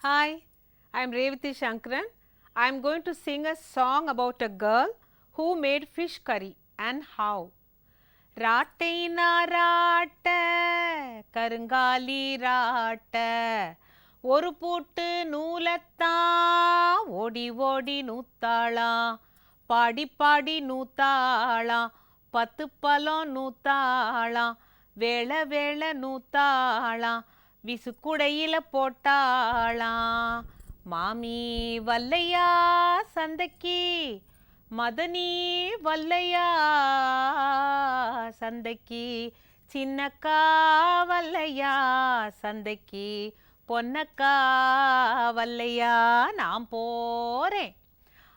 Hi, I am Revati Shankaran. I am going to sing a song about a girl who made fish curry and how. ராட்டை நாராட்ட கருங்காலி ராட்ட ஒரு பூட்டு நூலத்தான் ஓடி ஓடி நூத்தாளாம் பாடி பாடி நூத்தாளாம் 10 பழம் நூத்தாளாம் வேளை வேளை நூத்தாளாம் விசுக்குடையில போட்டாளாம் மாமி வல்லையா சந்தைக்கு மதனி வல்லையா சந்தைக்கு சின்னக்கா வல்லையா சந்தைக்கு பொன்னக்கா வல்லையா நான் போறேன்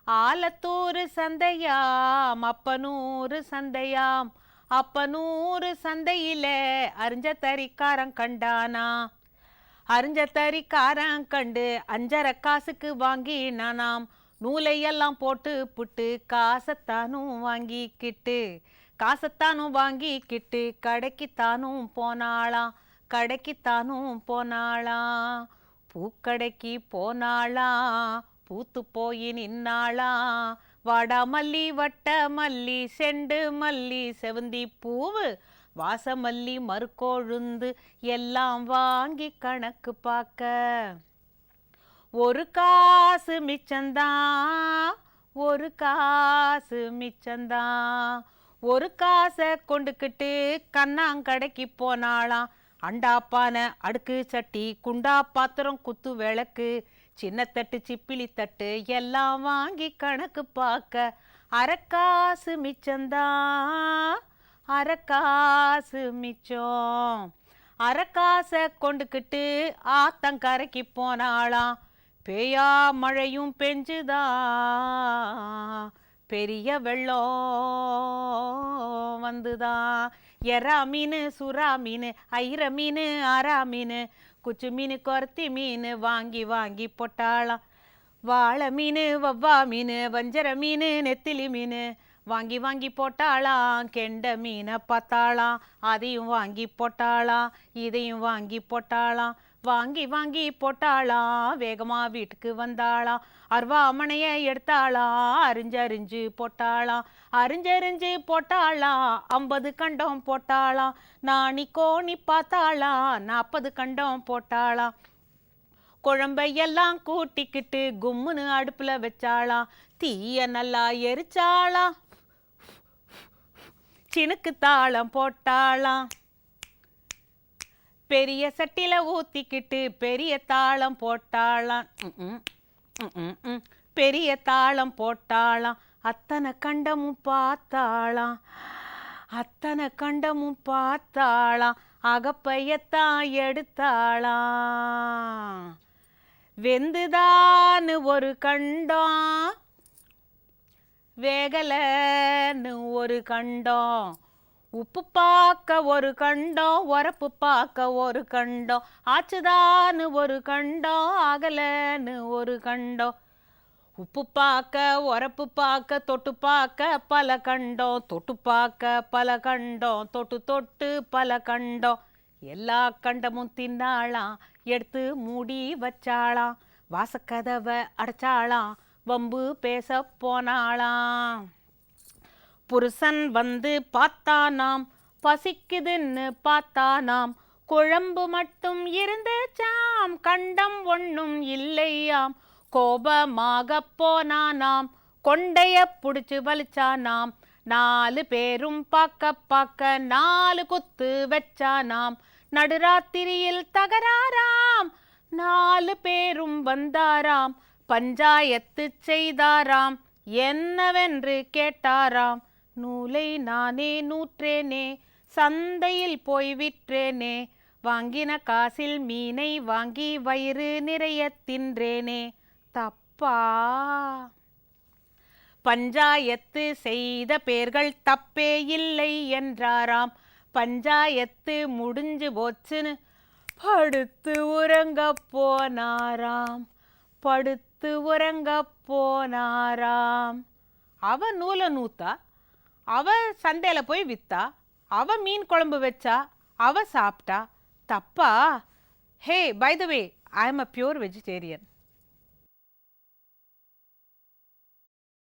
ஆலத்தூர் சந்தையாம் அப்பனூர் சந்தையாம் அப்பனூர் சந்தையில அறிஞ்ச தறிக்காரன் கண்டானா அறிஞ்ச தறிக்காரன் கண்டு 5.5 காசுக்கு வாங்கினானாம் நூலையெல்லாம் போட்டு புட்டு காசத்தானும் வாங்கிக்கிட்டு கடைக்குத்தானும் போனாளாம் பூக்கடைக்கு போனாளாம் பூத்து போய் நின்னாளாம் வாடாமல்லி வட்ட மல்லி செண்டு மல்லி செவந்தி பூவு வாசமல்லி மறுக்கொழுந்து எல்லாம் வாங்கி கணக்கு பார்க்க ஒரு காசு மிச்சந்தான் ஒரு காசை கொண்டுக்கிட்டு கண்ணாங்கடைக்கு போனாளாம் அண்டாப்பானை அடுக்கு சட்டி குண்டா பாத்திரம் குத்து விளக்கு சின்ன தட்டு சிப்பிலி தட்டு எல்லாம் வாங்கி கணக்கு பார்க்க அரைக்காசு மிச்சம் அரைக்காசை கொண்டுக்கிட்டு ஆத்தங்கரைக்கு போனாளாம் பேயா மழையும் பெஞ்சுதான் பெரிய வெள்ளம் வந்துதான் எறா மீன் சுறா மீன் ஐர மீன் ஆரா மீன் குச்சு மீன் கொரத்தி மீன் வாங்கி வாங்கி போட்டாளாம் வாழை மீன் வவ்வா மீன் வஞ்சர மீன் நெத்திலி மீன் வாங்கி வாங்கி போட்டாளாம் கெண்ட மீனை பார்த்தாளாம் அதையும் வாங்கி போட்டாளாம் இதையும் வாங்கி போட்டாளாம் வாங்கி வாங்கி போட்டாளாம் வேகமா வீட்டுக்கு வந்தாளாம் அருவாமனைய எடுத்தாளாம் அரிஞ்சு போட்டாளாம் 50 கண்டம் போட்டாளாம் நாணி கோணி பார்த்தாளாம் 40 கண்டம் போட்டாளாம் குழம்பையெல்லாம் கூட்டிக்கிட்டு கும்முன்னு அடுப்புல வச்சாளாம் தீய நல்லா எரிச்சாளாம் சினுக்கு தாளம் போட்டாளாம் பெரிய சட்டில ஊத்திக்கிட்டு பெரிய தாளம் போட்டாளாம் அத்தனை கண்டமும் பார்த்தாளாம் அகப்பையத்தான் எடுத்தாளாம் வெந்துதான்னு ஒரு கண்டம் வேகலன்னு ஒரு கண்டம் உப்பு பார்க்க ஒரு கண்டம் உரப்பு பார்க்க ஒரு கண்டம் ஆச்சுதான்னு ஒரு கண்டம் ஆகலன்னு ஒரு கண்டம் உப்பு பார்க்க உரப்பு பார்க்க தொட்டு பார்க்க பல கண்டம் தொட்டு பார்க்க பல கண்டம் தொட்டு பல கண்டம் எல்லா கண்டமும் தின்னாளாம் எடுத்து மூடி வச்சாளாம் வாசக்கதவை அடைச்சாளாம் வம்பு பேச போனாளாம் புருஷன் வந்து பார்த்தானாம் பசிக்குதுன்னு பார்த்தானாம் குழம்பு மட்டும் இருந்துச்சாம் கண்டம் ஒன்றும் இல்லையாம் கோபமாக போனானாம் கொண்டைய புடிச்சு வலிச்சானாம் 4 பேரும் பார்க்க 4 குத்து வச்சானாம் நடுராத்திரியில் தகராறாம் 4 பேரும் வந்தாராம் பஞ்சாயத்து செய்தாராம் என்னவென்று கேட்டாராம் நூலை நானே நூற்றேனே சந்தையில் போய் விற்றேனே வாங்கின காசில் மீனை வாங்கி வயிறு நிறைய தின்றேனே தப்பா பஞ்சாயத்து செய்த பேர்கள் தப்பே இல்லை என்றாராம் பஞ்சாயத்து முடிஞ்சு போச்சுன்னு படுத்து உறங்க போனாராம் அவ நூலை நூத்தா அவ சந்தையில போய் வித்தா அவ மீன் குழம்பு வச்சா அவ சாப்பிட்டா தப்பா Hey, by the way, I am a pure vegetarian.